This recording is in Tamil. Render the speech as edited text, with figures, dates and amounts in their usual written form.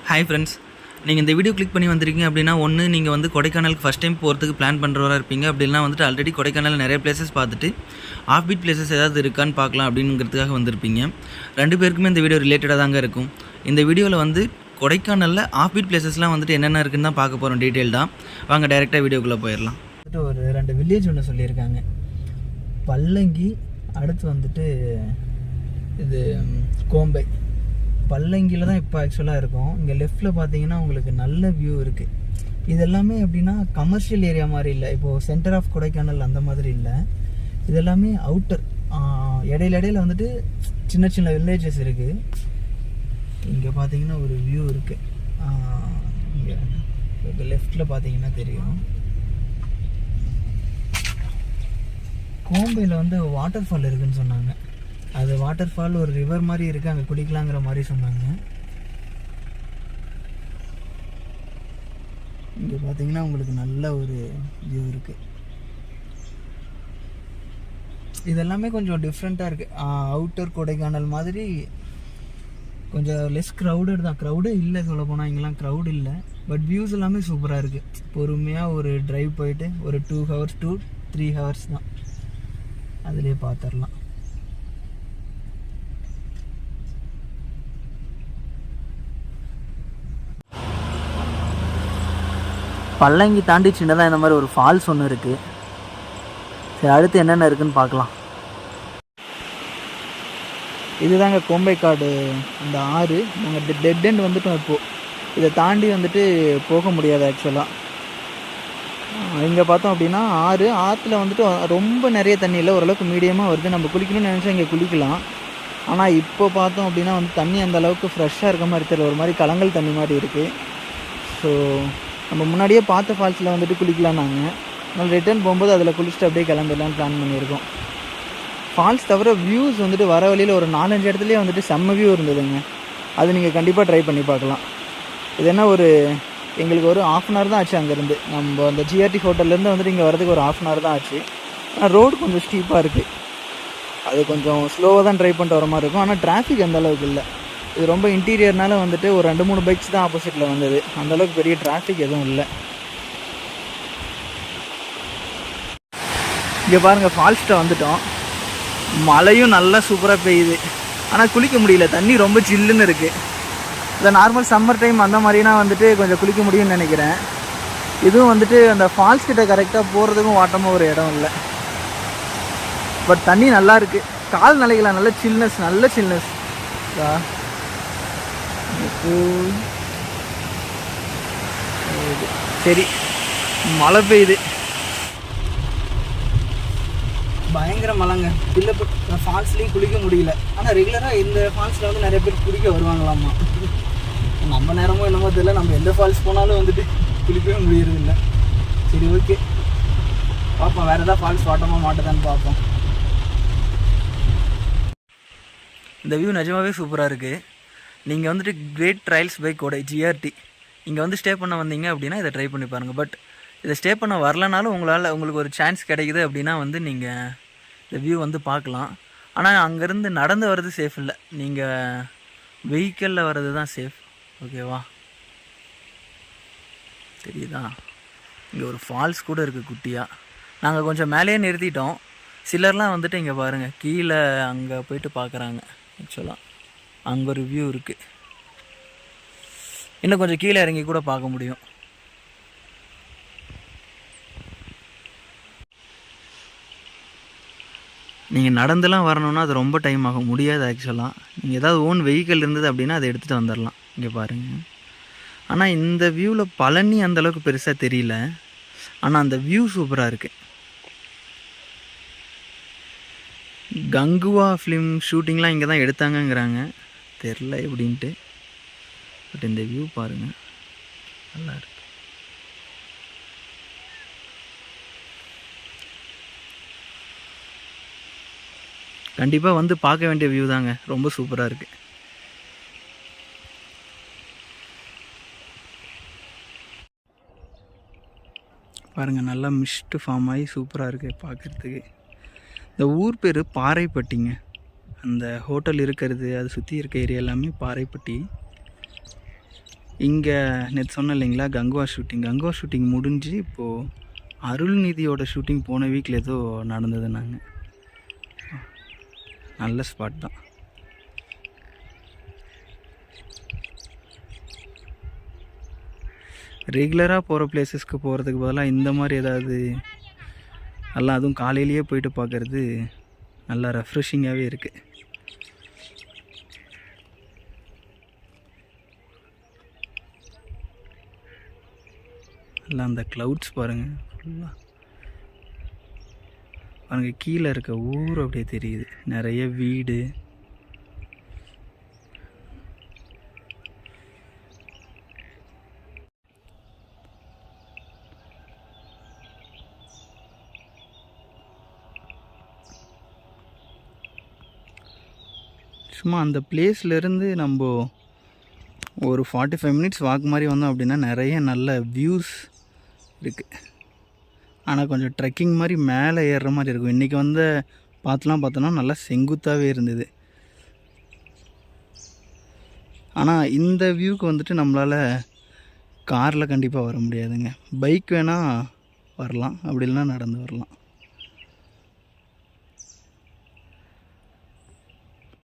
ஹாய் ஃப்ரெண்ட்ஸ், நீங்கள் இந்த வீடியோ கிளிக் பண்ணி வந்திருக்கீங்க அப்படின்னா ஒன்று நீங்கள் வந்து கொடைக்கானலுக்கு ஃபஸ்ட் டைம் போகிறதுக்கு பிளான் பண்ணுறவராக இருப்பீங்க. அப்படின்னா வந்துட்டு ஆல்ரெடி கொடைக்கானல் நிறைய பிளேசஸ் பார்த்துட்டு ஆஃப் பீட் பிளேசஸ் ஏதாவது இருக்கான்னு பார்க்கலாம் அப்படிங்கிறதுக்காக வந்திருப்பீங்க. ரெண்டு பேருக்குமே இந்த வீடியோ ரிலேட்டடாக தாங்க இருக்கும். இந்த வீடியோவில் வந்து கொடைக்கானலில் ஆஃப் பீட் பிளேசஸ்லாம் வந்துட்டு என்னென்ன இருக்குன்னு தான் பார்க்க போகிறோம் டீட்டெயில்டாக. வாங்க டைரெக்டாக வீடியோக்குள்ளே போயிடலாம். வந்துட்டு ஒரு 2 வில்லேஜ் ஒன்று சொல்லியிருக்காங்க. பல்லங்கி, அடுத்து வந்துட்டு இது கோம்பை. பல்லங்கியில் தான் இப்போ ஆக்சுவலாக இருக்கும். இங்கே லெஃப்டில் பார்த்தீங்கன்னா உங்களுக்கு நல்ல வியூ இருக்குது. இது எல்லாமே எப்படின்னா கமர்ஷியல் ஏரியா மாதிரி இல்லை, இப்போது சென்டர் ஆஃப் கொடைக்கானல் அந்த மாதிரி இல்லை. இது எல்லாமே அவுட்டர், இடையில வந்துட்டு சின்ன சின்ன வில்லேஜஸ் இருக்குது. இங்கே பார்த்தீங்கன்னா ஒரு வியூ இருக்குது. இங்கே லெஃப்டில் பார்த்தீங்கன்னா தெரியும். கோம்பையில் வந்து வாட்டர் ஃபால் இருக்குதுன்னு சொன்னாங்க. அது வாட்டர் ஃபால் ஒரு ரிவர் மாதிரி இருக்குது, அங்கே குளிக்கலாங்கிற மாதிரி சொன்னாங்க. இங்கே பார்த்தீங்கன்னா உங்களுக்கு நல்ல ஒரு வியூ இருக்குது. இதெல்லாமே கொஞ்சம் டிஃப்ரெண்ட்டாக இருக்குது. அவுட்டர் கொடைக்கானல் மாதிரி கொஞ்சம் லெஸ் க்ரௌடட் தான். க்ரௌடே இல்லை, சொல்ல போனால் இங்கெல்லாம் க்ரௌட் இல்லை. பட் வியூஸ் எல்லாமே சூப்பராக இருக்குது. பொறுமையாக ஒரு ட்ரைவ் போயிட்டு ஒரு 2 hours to 3 hours தான், அதுலேயே பார்த்துடலாம். பல்லங்கி தாண்டி சின்னதாக இந்த மாதிரி ஒரு ஃபால்ஸ் ஒன்று இருக்குது. சரி, அடுத்து என்னென்ன இருக்குதுன்னு பார்க்கலாம். இதுதாங்க கோம்பைக்காடு அந்த ஆறு. நாங்கள் டெட் எண்ட் வந்துட்டோம். இப்போது இதை தாண்டி வந்துட்டு போக முடியாது ஆக்சுவலாக. இங்கே பார்த்தோம் அப்படின்னா ஆற்றுல வந்துட்டு ரொம்ப நிறைய தண்ணி இல்லை, ஓரளவுக்கு மீடியமாக வருது. நம்ம குளிக்கணும்னு நினச்சா இங்கே குளிக்கலாம். ஆனால் இப்போ பார்த்தோம் அப்படின்னா வந்து தண்ணி அந்த அளவுக்கு ஃப்ரெஷ்ஷாக இருக்க மாதிரி தெரியல, ஒரு மாதிரி கலங்கல் தண்ணி மாதிரி இருக்குது. ஸோ நம்ம முன்னாடியே பார்த்த ஃபால்ஸில் வந்துட்டு குளிக்கலாம். நாங்கள் ரிட்டர்ன் போகும்போது அதில் குளிச்சுட்டு அப்படியே கிளம்பிடலான்னு பிளான் பண்ணியிருக்கோம். ஃபால்ஸ் தவிர வியூஸ் வந்துட்டு வர வழியில் ஒரு 4-5 இடத்துலேயே வந்துட்டு செம்ம வியூ இருந்ததுங்க. அது நீங்கள் கண்டிப்பாக ட்ரை பண்ணி பார்க்கலாம். இது என்ன, எங்களுக்கு ஒரு 1/2 hour தான் ஆச்சு அங்கேருந்து. நம்ம அந்த ஜிஆர்டி ஹோட்டல்லேருந்து வந்துட்டு இங்கே வரதுக்கு ஒரு 1/2 hour தான் ஆச்சு. ஆனால் ரோடு கொஞ்சம் ஸ்டீப்பாக இருக்குது, அது கொஞ்சம் ஸ்லோவாக தான் ட்ரை பண்ணிட்டு வர மாதிரி இருக்கும். ஆனால் டிராஃபிக் அந்த அளவுக்கு இல்லை. இது ரொம்ப இன்டீரியர்னால வந்துட்டு ஒரு 2-3 பைக்ஸ் தான் ஆப்போசிட்டில் வந்தது. அந்தளவுக்கு பெரிய டிராஃபிக் எதுவும் இல்லை. இங்கே பாருங்கள், ஃபால்ஸ்ட்டை வந்துட்டோம். மழையும் நல்லா சூப்பராக பெய்யுது. ஆனால் குளிக்க முடியல, தண்ணி ரொம்ப ஜில்லுன்னு இருக்குது. இந்த நார்மல் சம்மர் டைம் அந்த மாதிரினா வந்துட்டு கொஞ்சம் குளிக்க முடியும்னு நினைக்கிறேன். இதுவும் வந்துட்டு அந்த ஃபால்ஸ் கிட்ட கரெக்டாக போகிறதுக்கும் வாட்டமாக ஒரு இடம் இல்லை. பட் தண்ணி நல்லா இருக்குது, கால் நிலைக்கலாம். நல்ல சில்னஸ். சரி, மழை பெய்யுது, பயங்கர மழைங்க. இல்லை, ஃபால்ஸ்லேயும் குளிக்க முடியல. ஆனால் ரெகுலராக இந்த ஃபால்ஸில் வந்து நிறைய பேர் குளிக்க வருவாங்களாமா. நம்ம நேரமோ என்னமோ தெரியல, நம்ம எந்த ஃபால்ஸ் போனாலும் வந்துட்டு குளிக்கவே முடியறதில்ல. சரி, ஓகே, பார்ப்போம் வேறு ஏதாவது ஃபால்ஸ் வாட்டமாக மாட்டுதான்னு பார்ப்போம். இந்த வியூ நிஜமாகவே சூப்பராக இருக்குது. நீங்கள் வந்துட்டு கிரேட் ட்ரையல்ஸ் பை கோடை ஜிஆர்டி இங்கே வந்து ஸ்டே பண்ண வந்தீங்க அப்படின்னா இதை ட்ரை பண்ணி பாருங்கள். பட் இதை ஸ்டே பண்ண வரலனாலும் உங்களுக்கு ஒரு சான்ஸ் கிடைக்குது அப்படின்னா வந்து நீங்கள் இந்த வியூ வந்து பார்க்கலாம். ஆனால் அங்கேருந்து நடந்து வர்றது சேஃப் இல்லை, நீங்கள் வெஹிக்கிளில் வர்றது தான் சேஃப். ஓகேவா? தெரியுதா? இங்கே ஒரு ஃபால்ஸ் கூட இருக்குது குட்டியாக. நாங்கள் கொஞ்சம் மேலேயே நிறுத்திட்டோம். சிலர்லாம் வந்துட்டு இங்கே பாருங்கள், கீழே அங்கே போயிட்டு பார்க்குறாங்க. ஆக்சுவலாக அங்கே ஒரு வியூ இருக்குது. இன்னும் கொஞ்சம் கீழே இறங்கி கூட பார்க்க முடியும். நீங்கள் நடந்துலாம் வரணுன்னா அது ரொம்ப டைம் ஆகும், முடியாது ஆக்சுவலாக. நீங்கள் ஏதாவது ஓன் வெஹிக்கிள் இருந்தது அப்படின்னா அதை எடுத்துகிட்டு வந்துடலாம். இங்கே பாருங்கள். ஆனால் இந்த வியூவில் பழனி அந்தளவுக்கு பெருசாக தெரியல, ஆனால் அந்த வியூ சூப்பராக இருக்குது. கங்குவா ஃபிலிம் ஷூட்டிங்லாம் இங்கே தான் எடுத்தாங்கங்கிறாங்க, தெரில எப்படின்ட்டு. பட் இந்த வியூ பாருங்கள், நல்லா இருக்கு. கண்டிப்பாக வந்து பார்க்க வேண்டிய வியூ தாங்க, ரொம்ப சூப்பராக இருக்குது. பாருங்கள், நல்லா மிஸ்ட்டு ஃபார்ம் ஆகி சூப்பராக இருக்குது பார்க்குறதுக்கு. இந்த ஊர் பேர் பாறைப்பட்டிங்க. அந்த ஹோட்டல் இருக்கிறது, அது சுற்றி இருக்க ஏரியா எல்லாமே பாறைப்பட்டி. இங்கே நேற்று சொன்னேன் இல்லைங்களா, கங்குவா ஷூட்டிங் முடிஞ்சு இப்போது அருள்நிதியோட ஷூட்டிங் போன வீக்கில் ஏதோ நடந்ததுன்னாங்க. நல்ல ஸ்பாட் தான். ரெகுலராக போகிற பிளேஸஸ்க்கு போகிறதுக்கு பதிலாக இந்த மாதிரி ஏதாவது நல்லா, அதுவும் காலையிலேயே போயிட்டு பார்க்குறது நல்லா ரெஃப்ரெஷிங்காகவே இருக்குது. நல்லா அந்த க்ளவுட்ஸ் பாருங்கள், ஃபுல்லாக பாருங்கள், கீழே இருக்க ஊர் அப்படியே தெரியுது, நிறைய வீடு. சும்மா அந்த பிளேஸ்லேருந்து நம்ம ஒரு 45 மினிட்ஸ் வாக் மாதிரி வந்தோம் அப்படின்னா நிறைய நல்ல வியூஸ் இருக்குது. ஆனால் கொஞ்சம் ட்ரெக்கிங் மாதிரி மேலே ஏறுற மாதிரி இருக்கும். இன்றைக்கி வந்து பார்த்தோன்னா நல்லா செங்குத்தாகவே இருந்தது. ஆனால் இந்த வியூக்கு வந்துட்டு நம்மளால் காரில் கண்டிப்பாக வர முடியாதுங்க. பைக் வேணால் வரலாம், அப்படி இல்லைனா நடந்து வரலாம்.